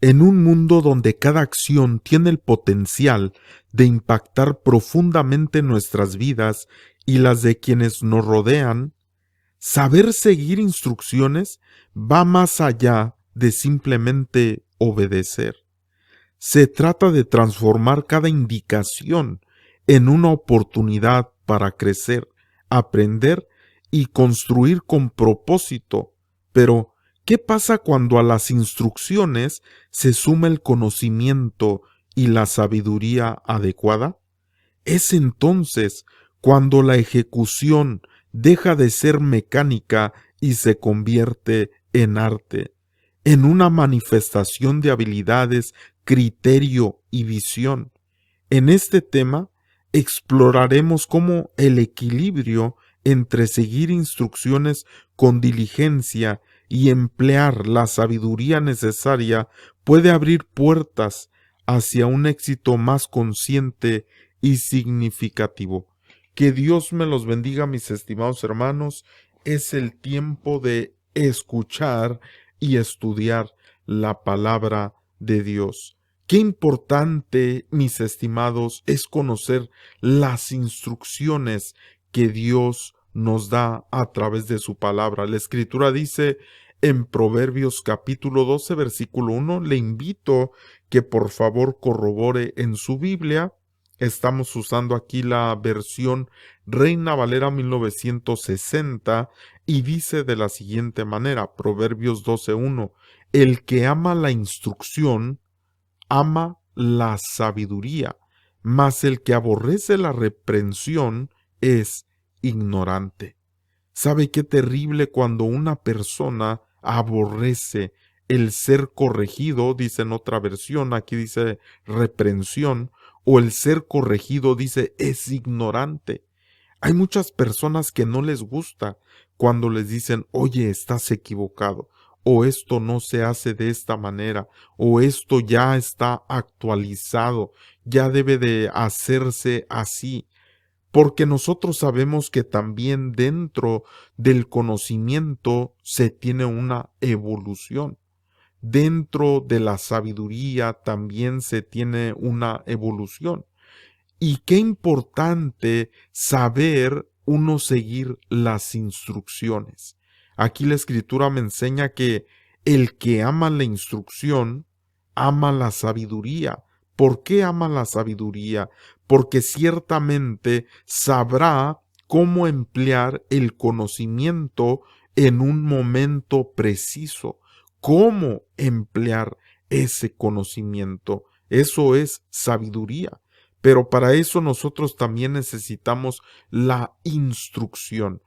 En un mundo donde cada acción tiene el potencial de impactar profundamente nuestras vidas y las de quienes nos rodean, saber seguir instrucciones va más allá de simplemente obedecer. Se trata de transformar cada indicación en una oportunidad para crecer, aprender y construir con propósito. Pero, ¿qué pasa cuando a las instrucciones se suma el conocimiento y la sabiduría adecuada? Es entonces cuando la ejecución deja de ser mecánica y se convierte en arte, en una manifestación de habilidades, criterio y visión. En este tema exploraremos cómo el equilibrio entre seguir instrucciones con diligencia y emplear la sabiduría necesaria puede abrir puertas hacia un éxito más consciente y significativo. Que Dios me los bendiga, mis estimados hermanos. Es el tiempo de escuchar y estudiar la palabra de Dios. Qué importante, mis estimados, es conocer las instrucciones que Dios nos da a través de su palabra. La Escritura dice en Proverbios capítulo 12, versículo 1, le invito que por favor corrobore en su Biblia. Estamos usando aquí la versión Reina Valera 1960 y dice de la siguiente manera, Proverbios 12:1, el que ama la instrucción, ama la sabiduría, mas el que aborrece la reprensión es ignorante. ¿Sabe qué terrible cuando una persona aborrece el ser corregido? Dice en otra versión, aquí dice reprensión, o el ser corregido dice es ignorante. Hay muchas personas que no les gusta cuando les dicen, oye, estás equivocado, o esto no se hace de esta manera, o esto ya está actualizado, ya debe de hacerse así. Porque nosotros sabemos que también dentro del conocimiento se tiene una evolución. Dentro de la sabiduría también se tiene una evolución. Y qué importante saber uno seguir las instrucciones. Aquí la Escritura me enseña que el que ama la instrucción, ama la sabiduría. ¿Por qué ama la sabiduría? Porque ciertamente sabrá cómo emplear el conocimiento en un momento preciso. ¿Cómo emplear ese conocimiento? Eso es sabiduría. Pero para eso nosotros también necesitamos la instrucción.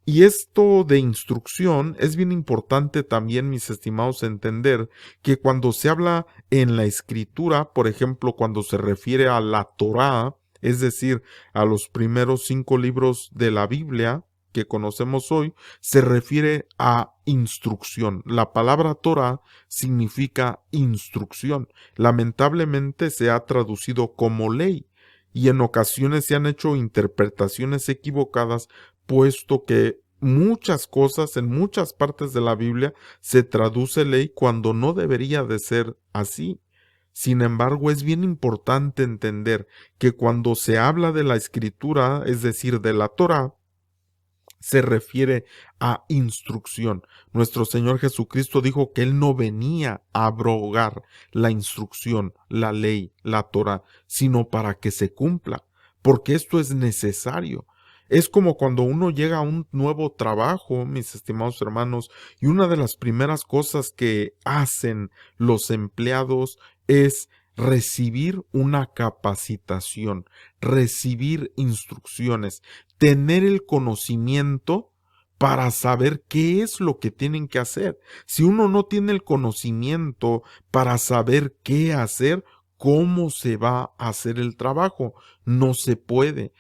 Y esto de instrucción es bien importante también, mis estimados, entender que cuando se habla en la escritura, por ejemplo, cuando se refiere a la Torá, es decir, a los primeros 5 libros de la Biblia que conocemos hoy, se refiere a instrucción. La palabra Torá significa instrucción. Lamentablemente se ha traducido como ley y en ocasiones se han hecho interpretaciones equivocadas, puesto que muchas cosas en muchas partes de la Biblia se traduce ley cuando no debería de ser así. Sin embargo, es bien importante entender que cuando se habla de la escritura, es decir, de la Torá, se refiere a instrucción. Nuestro Señor Jesucristo dijo que Él no venía a abrogar la instrucción, la ley, la Torá, sino para que se cumpla, porque esto es necesario. Es como cuando uno llega a un nuevo trabajo, mis estimados hermanos, y una de las primeras cosas que hacen los empleados es recibir una capacitación, recibir instrucciones, tener el conocimiento para saber qué es lo que tienen que hacer. Si uno no tiene el conocimiento para saber qué hacer, ¿cómo se va a hacer el trabajo? No se puede.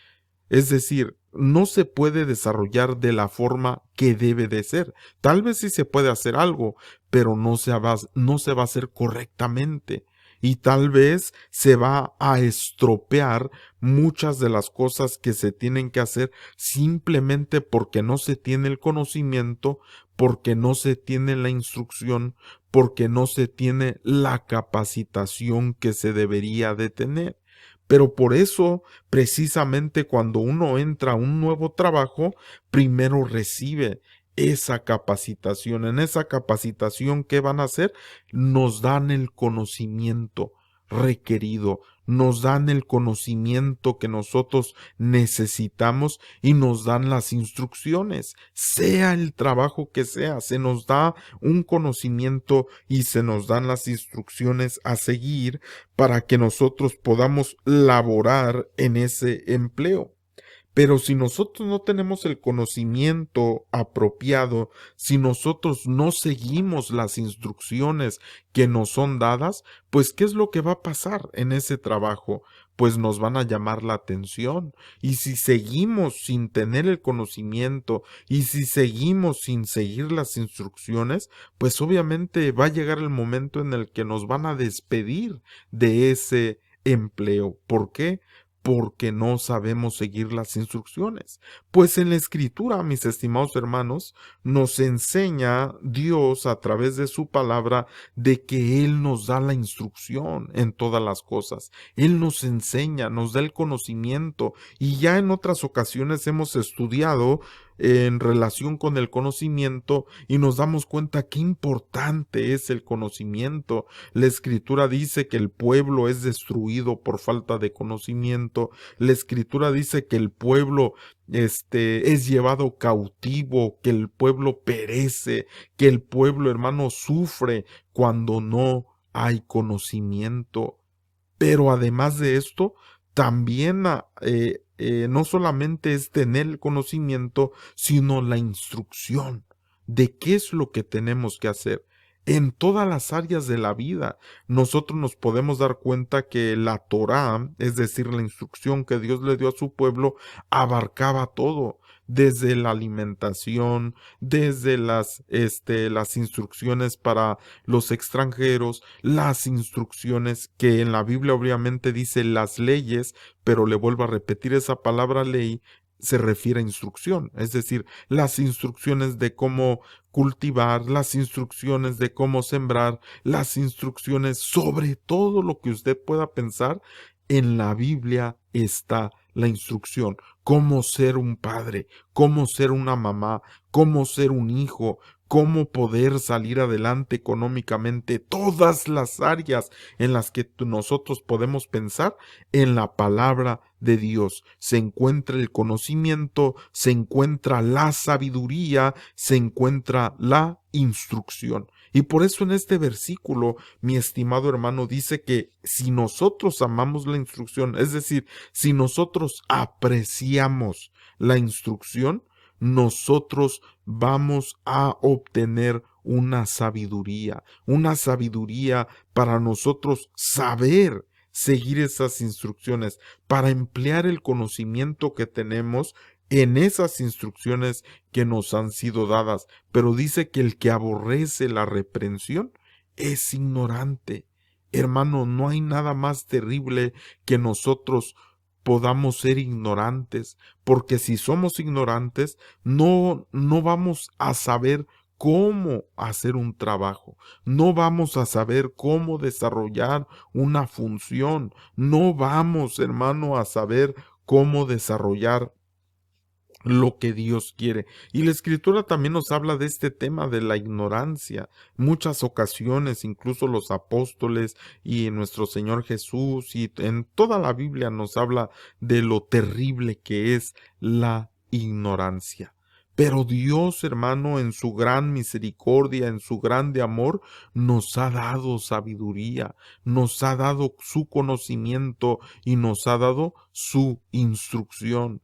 Es decir, no se puede desarrollar de la forma que debe de ser. Tal vez sí se puede hacer algo, pero no se va a hacer correctamente. Y tal vez se va a estropear muchas de las cosas que se tienen que hacer simplemente porque no se tiene el conocimiento, porque no se tiene la instrucción, porque no se tiene la capacitación que se debería de tener. Pero por eso, precisamente cuando uno entra a un nuevo trabajo, primero recibe esa capacitación. En esa capacitación, ¿qué van a hacer? Nos dan el conocimiento requerido, nos dan el conocimiento que nosotros necesitamos y nos dan las instrucciones, sea el trabajo que sea, se nos da un conocimiento y se nos dan las instrucciones a seguir para que nosotros podamos laborar en ese empleo. Pero si nosotros no tenemos el conocimiento apropiado, si nosotros no seguimos las instrucciones que nos son dadas, pues ¿qué es lo que va a pasar en ese trabajo? Pues nos van a llamar la atención. Y si seguimos sin tener el conocimiento y si seguimos sin seguir las instrucciones, pues obviamente va a llegar el momento en el que nos van a despedir de ese empleo. ¿Por qué? Porque no sabemos seguir las instrucciones. Pues en la Escritura, mis estimados hermanos, nos enseña Dios a través de su palabra de que Él nos da la instrucción en todas las cosas. Él nos enseña, nos da el conocimiento y ya en otras ocasiones hemos estudiado en relación con el conocimiento y nos damos cuenta qué importante es el conocimiento. La Escritura dice que el pueblo es destruido por falta de conocimiento. La Escritura dice que el pueblo es llevado cautivo, que el pueblo perece, que el pueblo, hermano, sufre cuando no hay conocimiento. Pero además de esto, también no solamente es tener el conocimiento, sino la instrucción de qué es lo que tenemos que hacer. En todas las áreas de la vida, nosotros nos podemos dar cuenta que la Torá, es decir, la instrucción que Dios le dio a su pueblo, abarcaba todo, desde la alimentación, desde las instrucciones para los extranjeros, las instrucciones que en la Biblia obviamente dice las leyes, pero le vuelvo a repetir esa palabra ley, se refiere a instrucción, es decir, las instrucciones de cómo cultivar, las instrucciones de cómo sembrar, las instrucciones sobre todo lo que usted pueda pensar, en la Biblia está la instrucción, cómo ser un padre, cómo ser una mamá, cómo ser un hijo, cómo poder salir adelante económicamente, todas las áreas en las que nosotros podemos pensar, en la palabra de Dios se encuentra el conocimiento, se encuentra la sabiduría, se encuentra la instrucción. Y por eso en este versículo, mi estimado hermano, dice que si nosotros amamos la instrucción, es decir, si nosotros apreciamos la instrucción, nosotros vamos a obtener una sabiduría para nosotros saber seguir esas instrucciones, para emplear el conocimiento que tenemos en esas instrucciones que nos han sido dadas. Pero dice que el que aborrece la reprensión es ignorante. Hermano, no hay nada más terrible que nosotros podamos ser ignorantes, porque si somos ignorantes, no vamos a saber cómo hacer un trabajo, no vamos a saber cómo desarrollar una función, no vamos, hermano, a saber cómo desarrollar lo que Dios quiere. Y la Escritura también nos habla de este tema de la ignorancia. Muchas ocasiones, incluso los apóstoles y nuestro Señor Jesús y en toda la Biblia nos habla de lo terrible que es la ignorancia. Pero Dios, hermano, en su gran misericordia, en su grande amor, nos ha dado sabiduría, nos ha dado su conocimiento y nos ha dado su instrucción.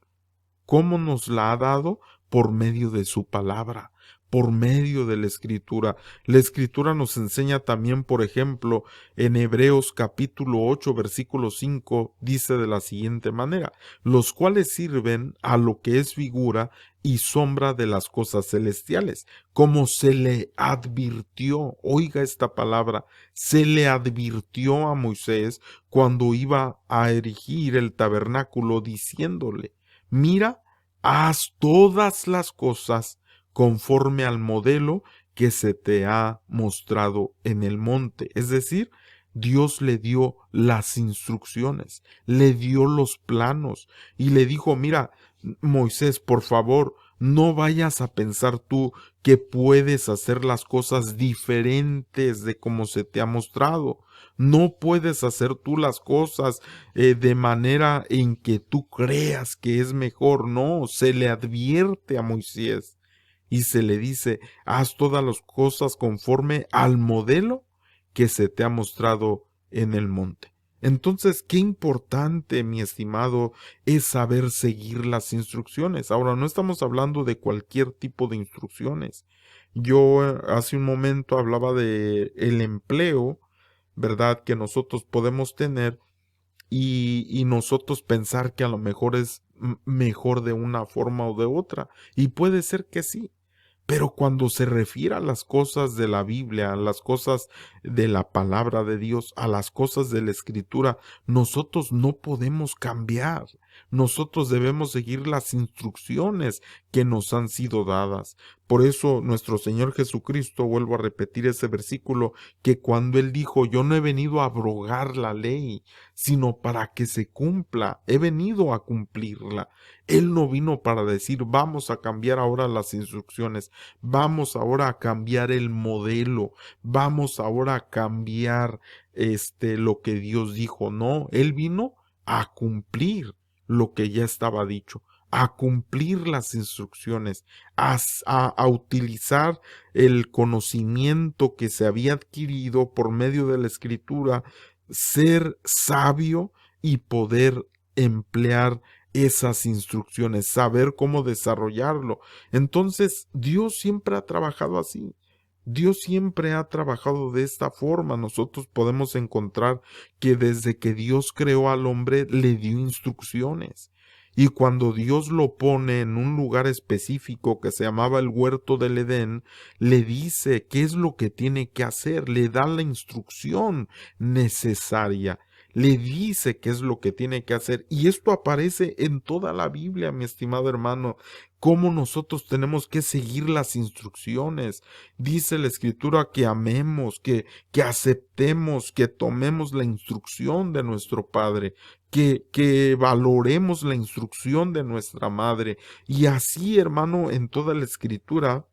¿Cómo nos la ha dado? Por medio de su palabra, por medio de la Escritura. La Escritura nos enseña también, por ejemplo, en Hebreos capítulo 8, versículo 5, dice de la siguiente manera, los cuales sirven a lo que es figura y sombra de las cosas celestiales, como se le advirtió, oiga esta palabra, se le advirtió a Moisés cuando iba a erigir el tabernáculo, diciéndole, mira, haz todas las cosas conforme al modelo que se te ha mostrado en el monte. Es decir, Dios le dio las instrucciones, le dio los planos y le dijo, mira, Moisés, por favor, no vayas a pensar tú que puedes hacer las cosas diferentes de como se te ha mostrado. No puedes hacer tú las cosas de manera en que tú creas que es mejor. No, se le advierte a Moisés y se le dice, haz todas las cosas conforme al modelo que se te ha mostrado en el monte. Entonces, qué importante, mi estimado, es saber seguir las instrucciones. Ahora, no estamos hablando de cualquier tipo de instrucciones. Yo hace un momento hablaba de el empleo, ¿verdad?, que nosotros podemos tener y nosotros pensar que a lo mejor es mejor de una forma o de otra. Y puede ser que sí. Pero cuando se refiere a las cosas de la Biblia, a las cosas de la palabra de Dios, a las cosas de la Escritura, nosotros no podemos cambiar. Nosotros debemos seguir las instrucciones que nos han sido dadas. Por eso nuestro Señor Jesucristo, vuelvo a repetir ese versículo, que cuando Él dijo, yo no he venido a abrogar la ley, sino para que se cumpla, he venido a cumplirla. Él no vino para decir, vamos a cambiar ahora las instrucciones, vamos ahora a cambiar el modelo, vamos ahora a cambiar lo que Dios dijo. No, Él vino a cumplir lo que ya estaba dicho, a cumplir las instrucciones, a utilizar el conocimiento que se había adquirido por medio de la Escritura, ser sabio y poder emplear esas instrucciones, saber cómo desarrollarlo. Entonces, Dios siempre ha trabajado así. Dios siempre ha trabajado de esta forma. Nosotros podemos encontrar que desde que Dios creó al hombre, le dio instrucciones. Y cuando Dios lo pone en un lugar específico que se llamaba el huerto del Edén, le dice qué es lo que tiene que hacer, le da la instrucción necesaria. Le dice qué es lo que tiene que hacer. Y esto aparece en toda la Biblia, mi estimado hermano, cómo nosotros tenemos que seguir las instrucciones. Dice la Escritura que amemos, que aceptemos, que tomemos la instrucción de nuestro Padre, que valoremos la instrucción de nuestra Madre. Y así, hermano, en toda la Escritura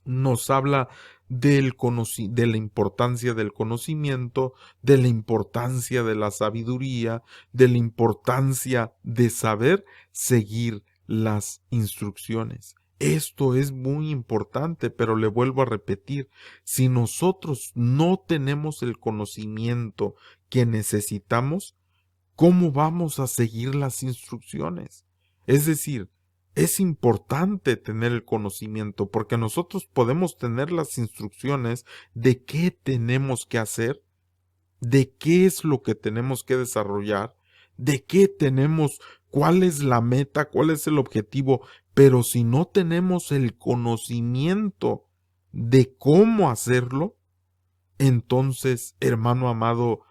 nos habla de la importancia del conocimiento, de la importancia de la sabiduría, de la importancia de saber seguir las instrucciones. Esto es muy importante, pero le vuelvo a repetir, si nosotros no tenemos el conocimiento que necesitamos, ¿cómo vamos a seguir las instrucciones? Es decir, es importante tener el conocimiento porque nosotros podemos tener las instrucciones de qué tenemos que hacer, de qué es lo que tenemos que desarrollar, de qué tenemos, cuál es la meta, cuál es el objetivo, pero si no tenemos el conocimiento de cómo hacerlo, entonces, hermano amado,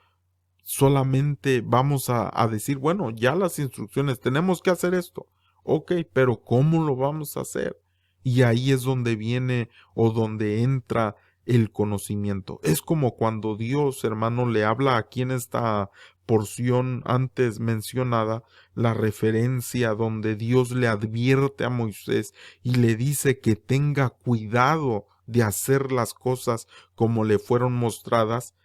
solamente vamos a decir, bueno, ya las instrucciones, tenemos que hacer esto. Ok, pero ¿cómo lo vamos a hacer? Y ahí es donde viene o donde entra el conocimiento. Es como cuando Dios, hermano, le habla aquí en esta porción antes mencionada, la referencia donde Dios le advierte a Moisés y le dice que tenga cuidado de hacer las cosas como le fueron mostradas.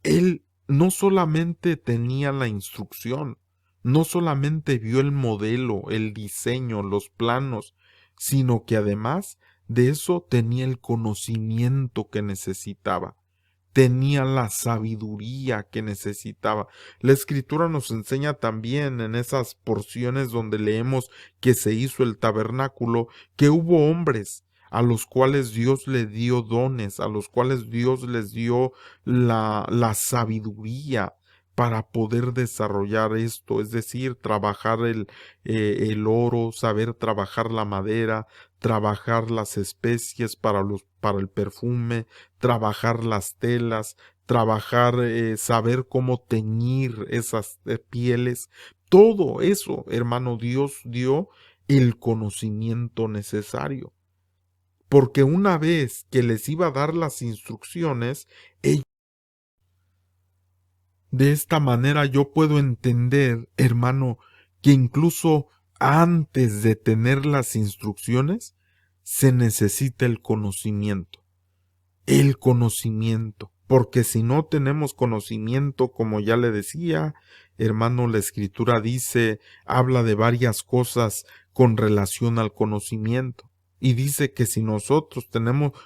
Él no solamente tenía la instrucción, no solamente vio el modelo, el diseño, los planos, sino que además de eso tenía el conocimiento que necesitaba, tenía la sabiduría que necesitaba. La Escritura nos enseña también en esas porciones donde leemos que se hizo el tabernáculo, que hubo hombres a los cuales Dios le dio dones, a los cuales Dios les dio la sabiduría para poder desarrollar esto, es decir, trabajar el oro, saber trabajar la madera, trabajar las especies para el perfume, trabajar las telas, trabajar, saber cómo teñir esas pieles. Todo eso, hermano, Dios dio el conocimiento necesario. porque una vez que les iba a dar las instrucciones, de esta manera yo puedo entender, hermano, que incluso antes de tener las instrucciones, se necesita el conocimiento. El conocimiento. Porque si no tenemos conocimiento, como ya le decía, hermano, la Escritura dice, habla de varias cosas con relación al conocimiento. Y dice que si nosotros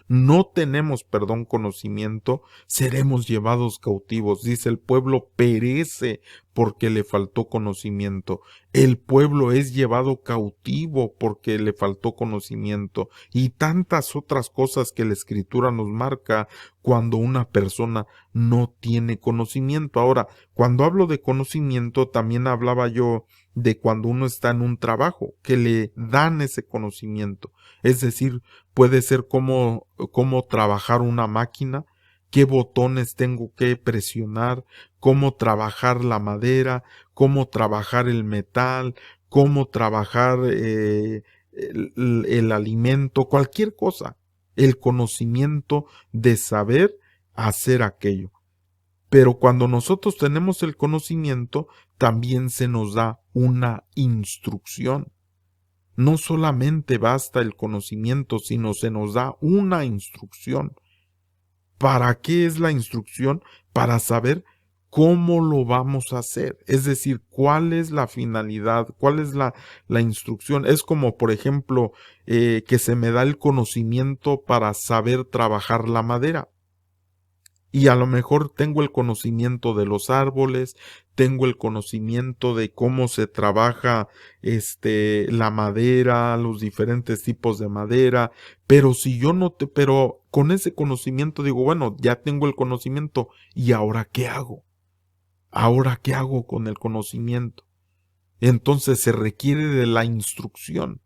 no tenemos, conocimiento, seremos llevados cautivos. Dice, el pueblo perece porque le faltó conocimiento. El pueblo es llevado cautivo porque le faltó conocimiento. Y tantas otras cosas que la Escritura nos marca cuando una persona no tiene conocimiento. Ahora, cuando hablo de conocimiento, también hablaba yo de cuando uno está en un trabajo, que le dan ese conocimiento. Es decir, puede ser cómo trabajar una máquina, qué botones tengo que presionar, cómo trabajar la madera, cómo trabajar el metal, cómo trabajar el alimento, cualquier cosa. El conocimiento de saber hacer aquello. Pero cuando nosotros tenemos el conocimiento, también se nos da una instrucción. No solamente basta el conocimiento, sino se nos da una instrucción. ¿Para qué es la instrucción? Para saber cómo lo vamos a hacer. Es decir, cuál es la finalidad, cuál es la instrucción. Es como, por ejemplo, que se me da el conocimiento para saber trabajar la madera. Y a lo mejor tengo el conocimiento de los árboles, tengo el conocimiento de cómo se trabaja la madera, los diferentes tipos de madera, pero si yo pero con ese conocimiento digo, bueno, ya tengo el conocimiento, ¿y ahora qué hago? ¿Ahora qué hago con el conocimiento? Entonces se requiere de la instrucción.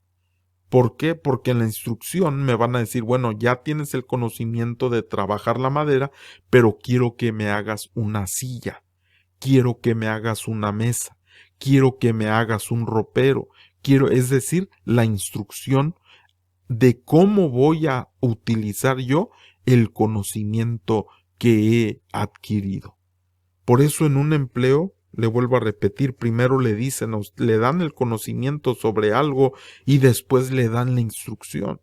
¿Por qué? Porque en la instrucción me van a decir, bueno, ya tienes el conocimiento de trabajar la madera, pero quiero que me hagas una silla, quiero que me hagas una mesa, quiero que me hagas un ropero, es decir, la instrucción de cómo voy a utilizar yo el conocimiento que he adquirido. Por eso en un empleo, le vuelvo a repetir, primero le dan el conocimiento sobre algo y después le dan la instrucción.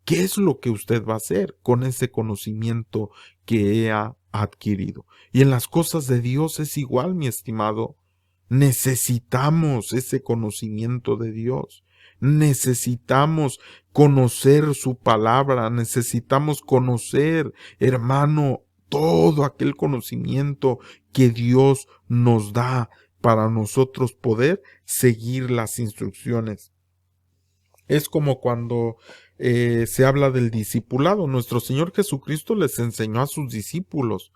¿Qué es lo que usted va a hacer con ese conocimiento que ha adquirido? Y en las cosas de Dios es igual, mi estimado. Necesitamos ese conocimiento de Dios. Necesitamos conocer su palabra. Necesitamos conocer, hermano, todo aquel conocimiento que Dios nos da para nosotros poder seguir las instrucciones. Es como cuando se habla del discipulado. Nuestro Señor Jesucristo les enseñó a sus discípulos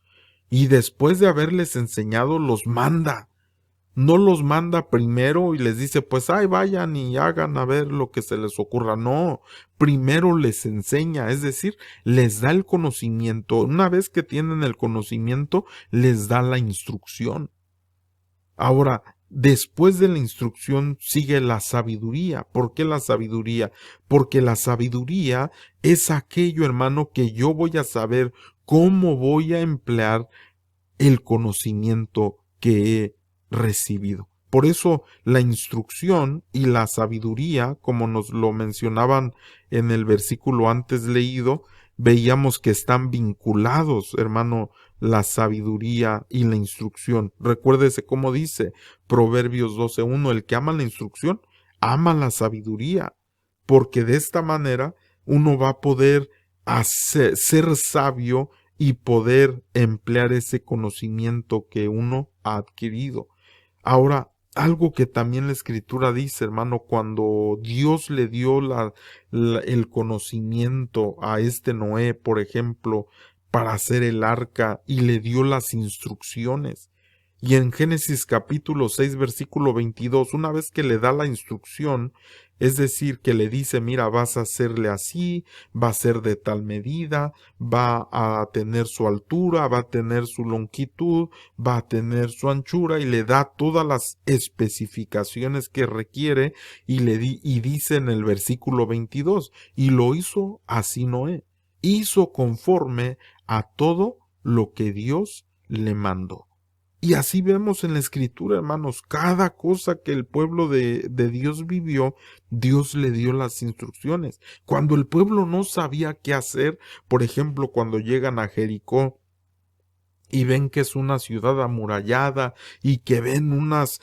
y después de haberles enseñado los manda. No los manda primero y les dice, pues vayan y hagan a ver lo que se les ocurra. No, primero les enseña, es decir, les da el conocimiento. Una vez que tienen el conocimiento, les da la instrucción. Ahora, después de la instrucción sigue la sabiduría. ¿Por qué la sabiduría? Porque la sabiduría es aquello, hermano, que yo voy a saber cómo voy a emplear el conocimiento que he recibido. Por eso la instrucción y la sabiduría, como nos lo mencionaban en el versículo antes leído, veíamos que están vinculados, hermano, la sabiduría y la instrucción. Recuérdese cómo dice Proverbios 12:1, el que ama la instrucción, ama la sabiduría, porque de esta manera uno va a poder ser sabio y poder emplear ese conocimiento que uno ha adquirido. Ahora, algo que también la Escritura dice, hermano, cuando Dios le dio el conocimiento a Noé, por ejemplo, para hacer el arca y le dio las instrucciones. Y en Génesis capítulo 6, versículo 22, una vez que le da la instrucción, Es decir, que le dice, mira, vas a hacerle así, va a ser de tal medida, va a tener su altura, va a tener su longitud, va a tener su anchura, y le da todas las especificaciones que requiere, y dice en el versículo 22, y lo hizo así Noé, hizo conforme a todo lo que Dios le mandó. Y así vemos en la Escritura, hermanos, cada cosa que el pueblo de Dios vivió, Dios le dio las instrucciones. Cuando el pueblo no sabía qué hacer, por ejemplo, cuando llegan a Jericó y ven que es una ciudad amurallada y que ven unas,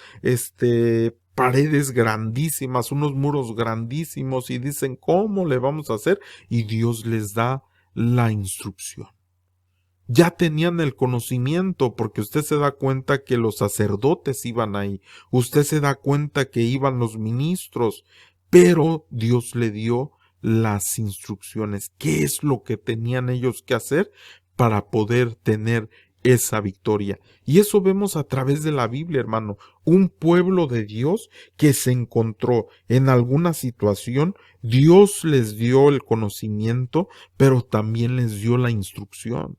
paredes grandísimas, unos muros grandísimos, y dicen, ¿cómo le vamos a hacer? Y Dios les da la instrucción. Ya tenían el conocimiento, porque usted se da cuenta que los sacerdotes iban ahí, usted se da cuenta que iban los ministros, pero Dios le dio las instrucciones. ¿Qué es lo que tenían ellos que hacer para poder tener esa victoria? Y eso vemos a través de la Biblia, hermano. Un pueblo de Dios que se encontró en alguna situación, Dios les dio el conocimiento, pero también les dio la instrucción.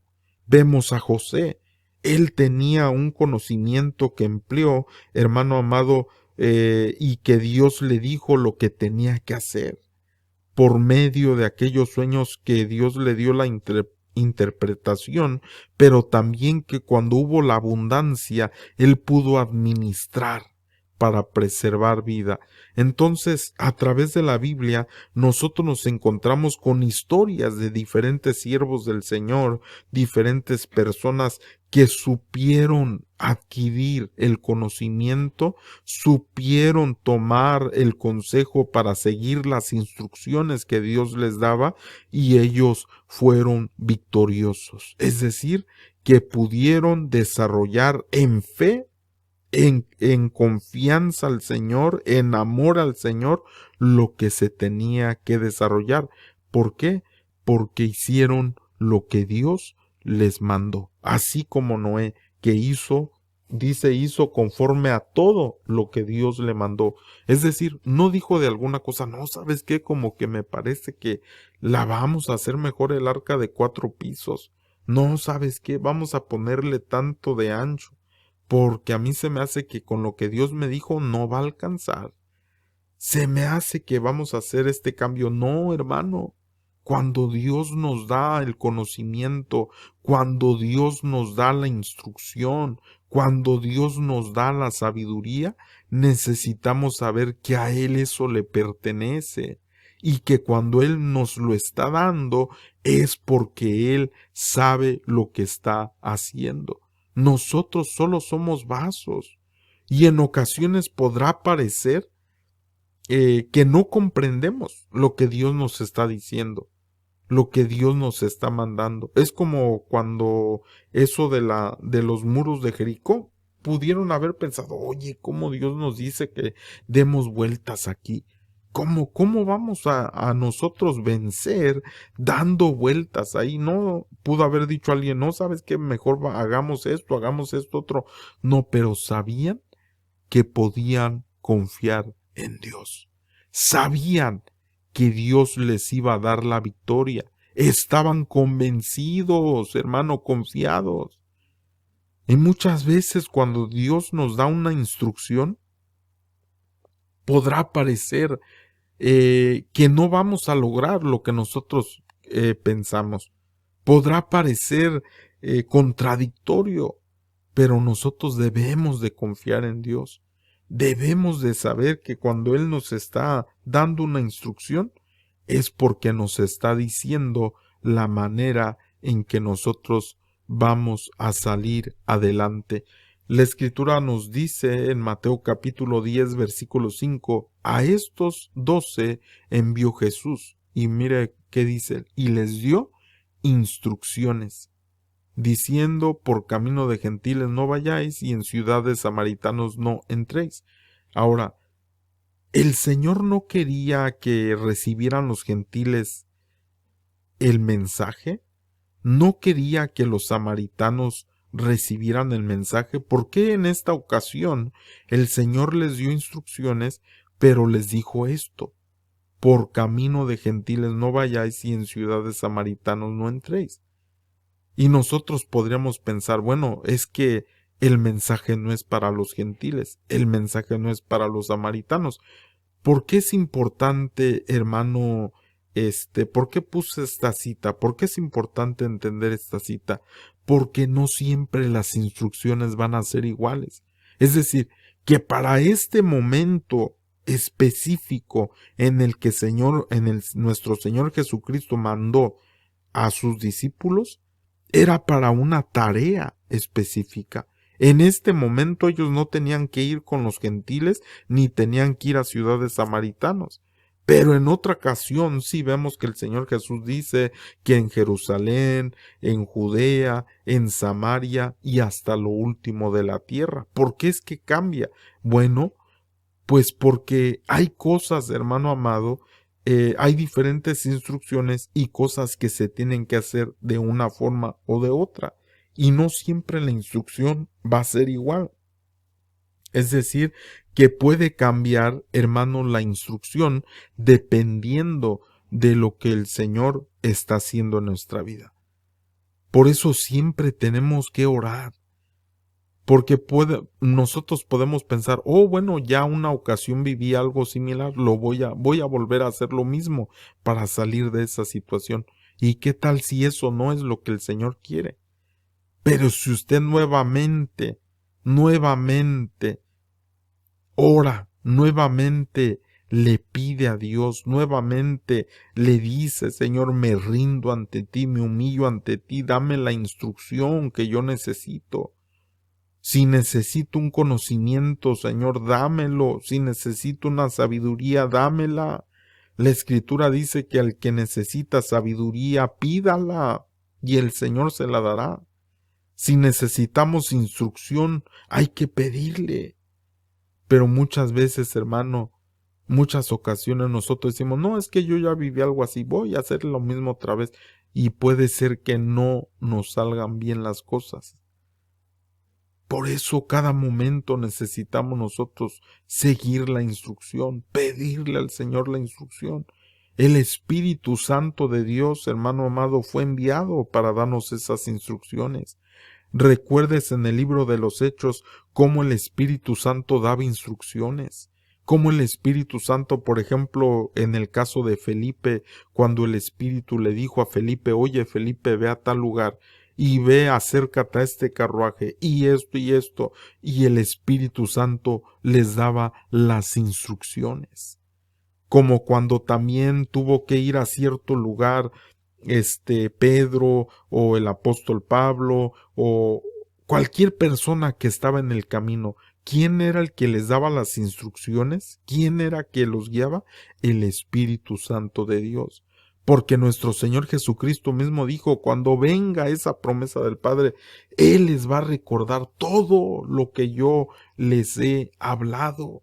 Vemos a José, él tenía un conocimiento que empleó, hermano amado, y que Dios le dijo lo que tenía que hacer por medio de aquellos sueños que Dios le dio la interpretación, pero también que cuando hubo la abundancia, él pudo administrar para preservar vida. Entonces, a través de la Biblia, nosotros nos encontramos con historias de diferentes siervos del Señor, diferentes personas que supieron adquirir el conocimiento, supieron tomar el consejo para seguir las instrucciones que Dios les daba, y ellos fueron victoriosos. Es decir, que pudieron desarrollar en fe, en confianza al Señor, en amor al Señor, lo que se tenía que desarrollar. ¿Por qué? Porque hicieron lo que Dios les mandó. Así como Noé, que hizo conforme a todo lo que Dios le mandó. Es decir, no dijo de alguna cosa, no, ¿sabes qué? Como que me parece que la vamos a hacer mejor el arca de 4 pisos. No, ¿sabes qué? Vamos a ponerle tanto de ancho, porque a mí se me hace que con lo que Dios me dijo no va a alcanzar. Se me hace que vamos a hacer este cambio. No, hermano. Cuando Dios nos da el conocimiento, cuando Dios nos da la instrucción, cuando Dios nos da la sabiduría, necesitamos saber que a Él eso le pertenece, y que cuando Él nos lo está dando es porque Él sabe lo que está haciendo. Nosotros solo somos vasos, y en ocasiones podrá parecer que no comprendemos lo que Dios nos está diciendo, lo que Dios nos está mandando. Es como cuando eso de los muros de Jericó, pudieron haber pensado, oye, ¿cómo Dios nos dice que demos vueltas aquí? ¿Cómo vamos a nosotros vencer dando vueltas ahí? No pudo haber dicho alguien, no, ¿sabes qué? Mejor hagamos esto otro. No, pero sabían que podían confiar en Dios. Sabían que Dios les iba a dar la victoria. Estaban convencidos, hermano, confiados. Y muchas veces cuando Dios nos da una instrucción, podrá parecer que no vamos a lograr lo que nosotros pensamos. Podrá parecer contradictorio, pero nosotros debemos de confiar en Dios. Debemos de saber que cuando Él nos está dando una instrucción, es porque nos está diciendo la manera en que nosotros vamos a salir adelante. La Escritura nos dice en Mateo capítulo 10, versículo 5, a estos 12 envió Jesús, y mire qué dice, y les dio instrucciones, diciendo, por camino de gentiles no vayáis, y en ciudades samaritanos no entréis. Ahora, el Señor no quería que recibieran los gentiles el mensaje, no quería que los samaritanos recibieran el mensaje. ¿Por qué en esta ocasión el Señor les dio instrucciones, pero les dijo esto? por camino de gentiles no vayáis y en ciudad de samaritanos no entréis. Y nosotros podríamos pensar, bueno, es que el mensaje no es para los gentiles, el mensaje no es para los samaritanos. ¿Por qué es importante, hermano, por qué puse esta cita? ¿Por qué es importante entender esta cita? Porque no siempre las instrucciones van a ser iguales. Es decir, que para este momento específico en el que nuestro Señor Jesucristo mandó a sus discípulos, era para una tarea específica. En este momento ellos no tenían que ir con los gentiles ni tenían que ir a ciudades samaritanos. Pero en otra ocasión sí vemos que el Señor Jesús dice que en Jerusalén, en Judea, en Samaria y hasta lo último de la tierra. ¿Por qué es que cambia? Bueno, pues porque hay cosas, hermano amado, hay diferentes instrucciones y cosas que se tienen que hacer de una forma o de otra. Y no siempre la instrucción va a ser igual. Es decir, que puede cambiar, hermano, la instrucción dependiendo de lo que el Señor está haciendo en nuestra vida. Por eso siempre tenemos que orar. Porque nosotros podemos pensar, oh, bueno, ya una ocasión viví algo similar, voy a volver a hacer lo mismo para salir de esa situación. ¿Y qué tal si eso no es lo que el Señor quiere? Pero si usted nuevamente ora, nuevamente le pide a Dios, nuevamente le dice, Señor, me rindo ante ti, me humillo ante ti, dame la instrucción que yo necesito. Si necesito un conocimiento, Señor, dámelo. Si necesito una sabiduría, dámela. La Escritura dice que al que necesita sabiduría, pídala, y el Señor se la dará. Si necesitamos instrucción, hay que pedirle. Pero muchas veces, hermano, muchas ocasiones nosotros decimos, no, es que yo ya viví algo así, voy a hacer lo mismo otra vez. Y puede ser que no nos salgan bien las cosas. Por eso cada momento necesitamos nosotros seguir la instrucción, pedirle al Señor la instrucción. El Espíritu Santo de Dios, hermano amado, fue enviado para darnos esas instrucciones. Recuerdes en el libro de los Hechos cómo el Espíritu Santo daba instrucciones. Cómo el Espíritu Santo, por ejemplo, en el caso de Felipe, cuando el Espíritu le dijo a Felipe, oye Felipe, ve a tal lugar, y ve, acércate a este carruaje, y esto, y el Espíritu Santo les daba las instrucciones. Como cuando también tuvo que ir a cierto lugar, Pedro, o el apóstol Pablo, o cualquier persona que estaba en el camino. ¿Quién era el que les daba las instrucciones? ¿Quién era que los guiaba? El Espíritu Santo de Dios. Porque nuestro Señor Jesucristo mismo dijo, cuando venga esa promesa del Padre, Él les va a recordar todo lo que yo les he hablado.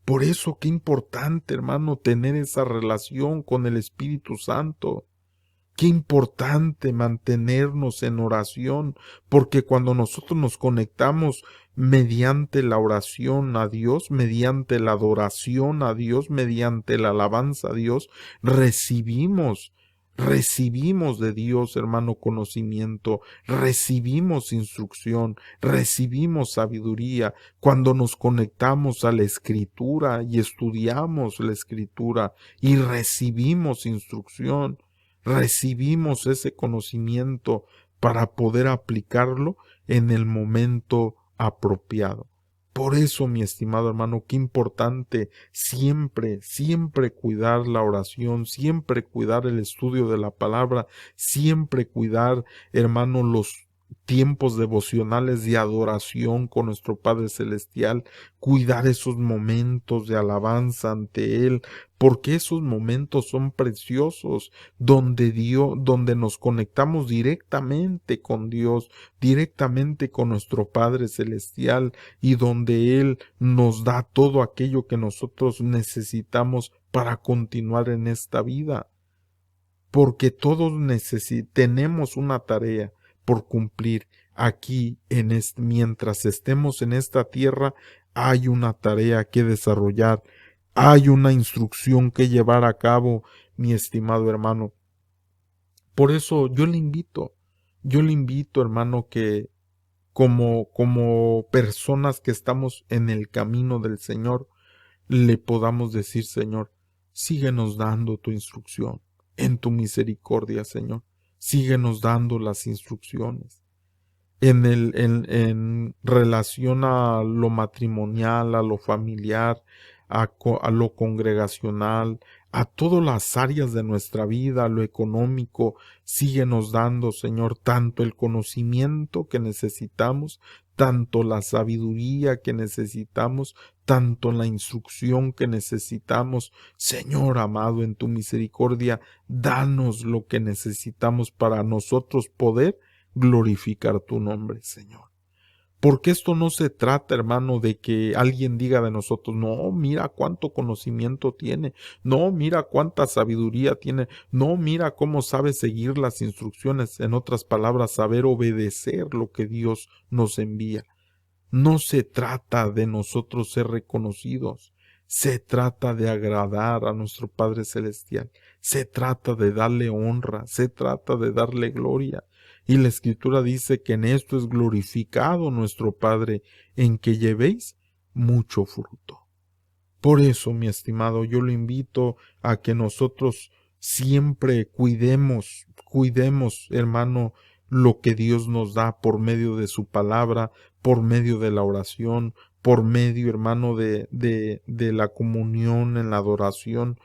Por eso, qué importante, hermano, tener esa relación con el Espíritu Santo. Qué importante mantenernos en oración, porque cuando nosotros nos conectamos mediante la oración a Dios, mediante la adoración a Dios, mediante la alabanza a Dios, recibimos de Dios, hermano, conocimiento, recibimos instrucción, recibimos sabiduría. Cuando nos conectamos a la Escritura y estudiamos la Escritura y recibimos instrucción, recibimos ese conocimiento para poder aplicarlo en el momento apropiado. Por eso, mi estimado hermano, qué importante siempre cuidar la oración, siempre cuidar el estudio de la palabra, siempre cuidar, hermano, los tiempos devocionales de adoración con nuestro Padre Celestial, cuidar esos momentos de alabanza ante Él, porque esos momentos son preciosos, donde nos conectamos directamente con Dios, directamente con nuestro Padre Celestial, y donde Él nos da todo aquello que nosotros necesitamos para continuar en esta vida. Porque todos tenemos una tarea por cumplir aquí mientras estemos en esta tierra, hay una tarea que desarrollar, Hay una instrucción que llevar a cabo, mi estimado hermano. Por eso yo le invito, hermano, que como personas que estamos en el camino del Señor, le podamos decir, Señor, síguenos dando tu instrucción en tu misericordia, Señor. Síguenos dando las instrucciones en relación a lo matrimonial, a lo familiar, a lo congregacional, a todas las áreas de nuestra vida, a lo económico. Síguenos dando, Señor, tanto el conocimiento que necesitamos, tanto la sabiduría que necesitamos, tanto la instrucción que necesitamos. Señor amado, en tu misericordia, danos lo que necesitamos para nosotros poder glorificar tu nombre, Señor. Porque esto no se trata, hermano, de que alguien diga de nosotros, no, mira cuánto conocimiento tiene, no, mira cuánta sabiduría tiene, no, mira cómo sabe seguir las instrucciones, en otras palabras, saber obedecer lo que Dios nos envía. No se trata de nosotros ser reconocidos, se trata de agradar a nuestro Padre Celestial, se trata de darle honra, se trata de darle gloria. Y la Escritura dice que en esto es glorificado nuestro Padre, en que llevéis mucho fruto. Por eso, mi estimado, yo lo invito a que nosotros siempre cuidemos, hermano, lo que Dios nos da por medio de su palabra, por medio de la oración, por medio, hermano, de la comunión en la adoración,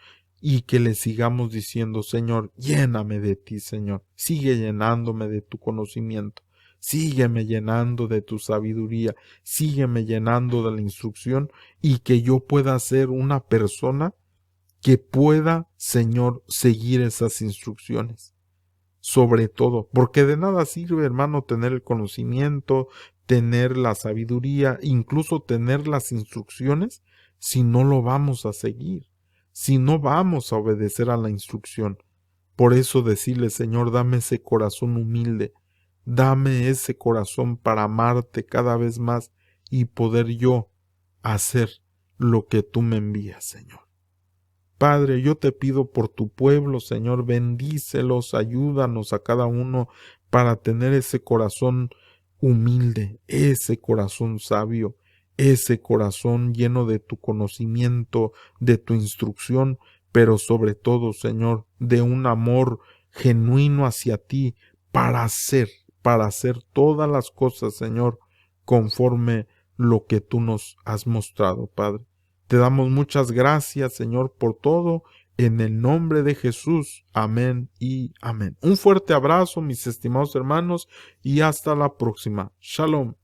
y que le sigamos diciendo, Señor, lléname de ti, Señor, sigue llenándome de tu conocimiento, sígueme llenando de tu sabiduría, sígueme llenando de la instrucción, y que yo pueda ser una persona que pueda, Señor, seguir esas instrucciones. Sobre todo, porque de nada sirve, hermano, tener el conocimiento, tener la sabiduría, incluso tener las instrucciones, si no lo vamos a seguir, si no vamos a obedecer a la instrucción. Por eso decirle, Señor, dame ese corazón humilde, dame ese corazón para amarte cada vez más y poder yo hacer lo que tú me envías, Señor. Padre, yo te pido por tu pueblo, Señor, bendícelos, ayúdanos a cada uno para tener ese corazón humilde, ese corazón sabio, ese corazón lleno de tu conocimiento, de tu instrucción, pero sobre todo, Señor, de un amor genuino hacia ti para hacer todas las cosas, Señor, conforme lo que tú nos has mostrado, Padre. Te damos muchas gracias, Señor, por todo, en el nombre de Jesús. Amén y amén. Un fuerte abrazo, mis estimados hermanos, y hasta la próxima. Shalom.